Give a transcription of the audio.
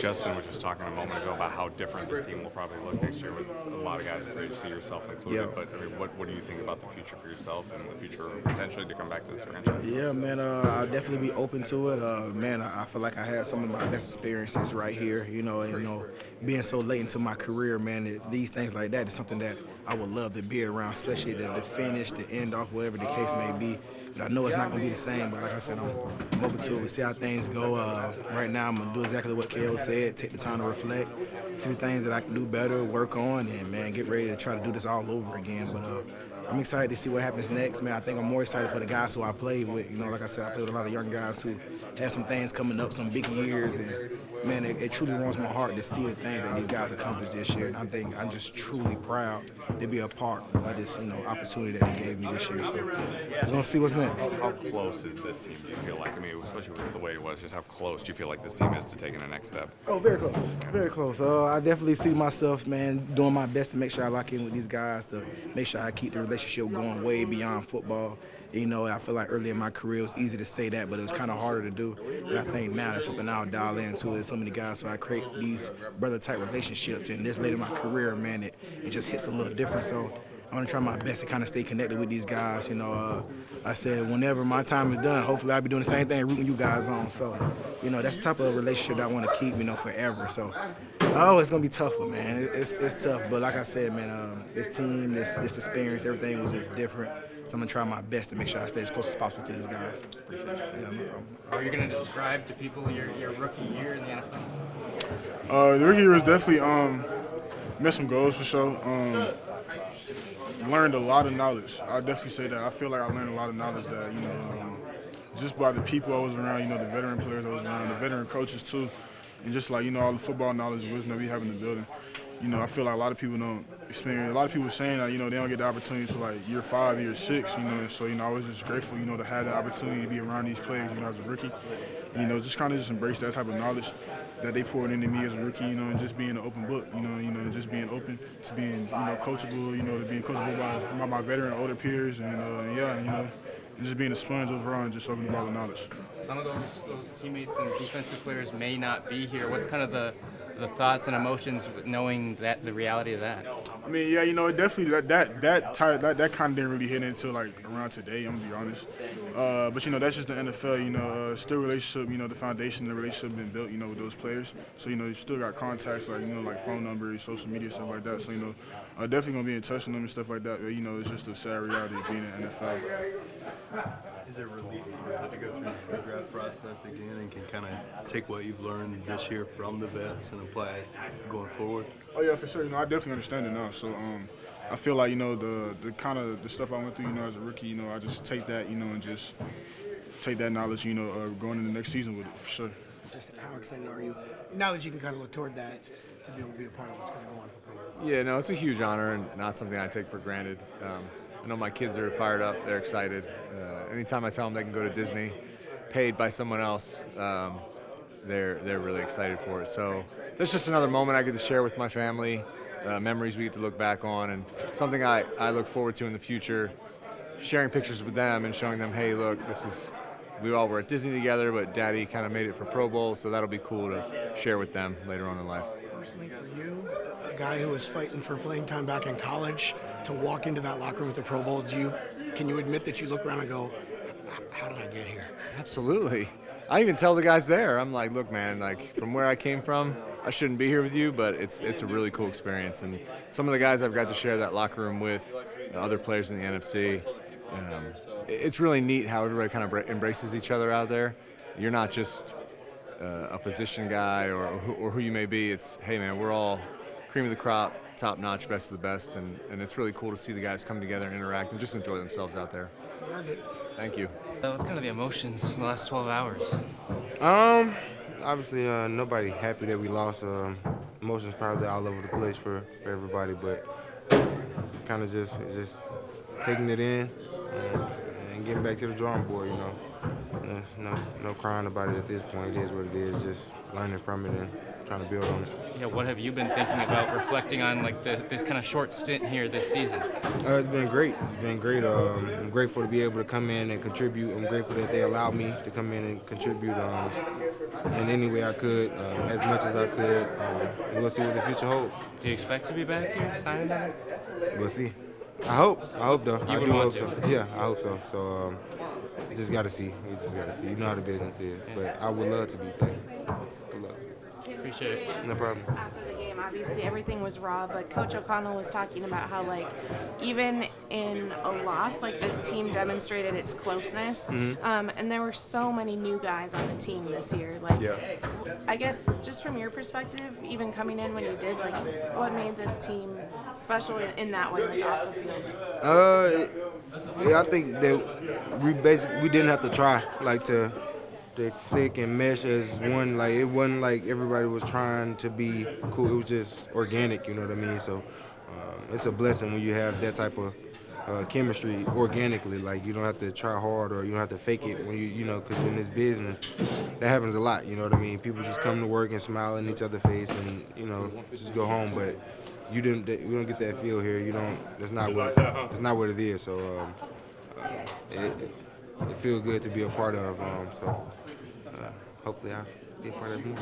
Justin was just talking a moment ago about how different this team will probably look next year with a lot of guys afraid to see yourself included. Yeah. But I mean, what do you think about the future for yourself and the future potentially to come back to this franchise? Yeah, man, I'll definitely be open to it. Man, I feel like I had some of my best experiences right here, being so late into my career, man, these things like that is something that I would love to be around, especially the finish, the end off, whatever the case may be. But I know it's not going to be the same, but like I said, I'm open to it. We'll see how things go. Right now, I'm going to do exactly what KO said, take the time to reflect, see the things that I can do better, work on, and, man, get ready to try to do this all over again. But I'm excited to see what happens next, man. I think I'm more excited for the guys who I played with. Like I said, I played with a lot of young guys who had some things coming up, some big years, and, man, it truly warms my heart to see the things that these guys accomplished this year. And I think I'm just truly proud to be a part of this, opportunity that they gave me this year. So we're going to see what's next. How close is this team, do you feel like? I mean, especially with the way it was, just how close do you feel like this team is to taking the next step? Oh, very close. Very close. I definitely see myself, man, doing my best to make sure I lock in with these guys, to make sure I keep the relationship going way beyond football. I feel like early in my career it was easy to say that, but it was kind of harder to do. And I think now that's something I'll dial into is so many guys, so I create these brother-type relationships. And this late in my career, man, it just hits a little different. So I'm going to try my best to kind of stay connected with these guys. I said whenever my time is done, hopefully I'll be doing the same thing, rooting you guys on. So, that's the type of relationship that I want to keep, forever. So, it's going to be tough, man. It's tough. But like I said, man, this team, this experience, everything was just different. So I'm going to try my best to make sure I stay as close as possible to these guys. Yeah, no problem. How are you going to describe to people your rookie year in the NFL? The rookie year was definitely met some goals for sure. Learned a lot of knowledge. I definitely say that. I feel like I learned a lot of knowledge that just by the people I was around, the veteran players I was around, the veteran coaches too, and just like all the football knowledge and wisdom that we have in the building. I feel like a lot of people don't experience. A lot of people saying that they don't get the opportunity to like year 5, year 6. And so I was just grateful to have the opportunity to be around these players as a rookie. Just kind of just embrace that type of knowledge that they poured into me as a rookie, and just being an open book, and just being open to being, coachable, to being coachable by my veteran older peers, and and just being a sponge overall and just soaking up all the knowledge. Some of those teammates and defensive players may not be here. What's kind of the thoughts and emotions with knowing that the reality of that? I mean, yeah, it definitely that kind of didn't really hit until like around today. I'm gonna be honest, but that's just the NFL. Still relationship. The foundation, the relationship been built. With those players. So you still got contacts like like phone numbers, social media, stuff like that. So definitely gonna be in touch with them and stuff like that. But, it's just a sad reality of being in the NFL. Is it relief to go through the draft process again and can kind of take what you've learned this year from the vets and apply it going forward? Oh yeah, for sure. I definitely understand it now. So I feel like the kind of the stuff I went through, as a rookie, I just take that, and just take that knowledge, going into the next season with it for sure. Just how excited are you now that you can kind of look toward that to be able to be a part of what's going to go on for the program? Yeah, no, it's a huge honor and not something I take for granted. I know my kids are fired up. They're excited. Anytime I tell them they can go to Disney, paid by someone else, they're really excited for it. So that's just another moment I get to share with my family, memories we get to look back on, and something I look forward to in the future, sharing pictures with them and showing them, hey, look, we all were at Disney together, but Daddy kind of made it for Pro Bowl, so that'll be cool to share with them later on in life. Personally, for you, a guy who was fighting for playing time back in college, to walk into that locker room with the Pro Bowl, can you admit that you look around and go, how did I get here? Absolutely. I even tell the guys there, I'm like, look, man, like from where I came from, I shouldn't be here with you, but it's a really cool experience. And some of the guys I've got to share that locker room with, other players in the NFC, it's really neat how everybody kind of embraces each other out there. You're not just a position guy or who you may be. It's, hey, man, we're all cream of the crop, top-notch, best of the best, and it's really cool to see the guys come together and interact and just enjoy themselves out there. Thank you. What's kind of the emotions in the last 12 hours? Obviously, nobody happy that we lost. Emotions probably all over the place for everybody, but kind of just taking it in and getting back to the drawing board, No crying about it at this point. It is what it is, just learning from it and trying to build on it. Yeah, what have you been thinking about reflecting on this kind of short stint here this season? It's been great. It's been great. I'm grateful to be able to come in and contribute. I'm grateful that they allowed me to come in and contribute. in any way I could, as much as I could. We'll see what the future holds. Do you expect to be back here signing them? We'll see. I hope though. I would do want hope to. so. Yeah, I hope so. So just gotta see. We just gotta see. You know how the business is. But I would love to be back. Would love to. Appreciate it. No problem. After the game, obviously everything was raw, but Coach O'Connell was talking about how, like, even in a loss, like, this team demonstrated its closeness. And there were so many new guys on the team this year. Like, Yeah. I guess just from your perspective, even coming in when you did, like, what made this team special in that way, like, off the field? Yeah, I think that we didn't have to try like to click and mesh as one. Like it wasn't like everybody was trying to be cool. It was just organic. You know what I mean? So it's a blessing when you have that type of chemistry organically. Like you don't have to try hard or you don't have to fake it when you know because in this business that happens a lot. You know what I mean? People just come to work and smile in each other's face and you know just go home, but. We don't get that feel here. You don't. That's not what it is. So it feels good to be a part of. So hopefully I'll be a part of it more.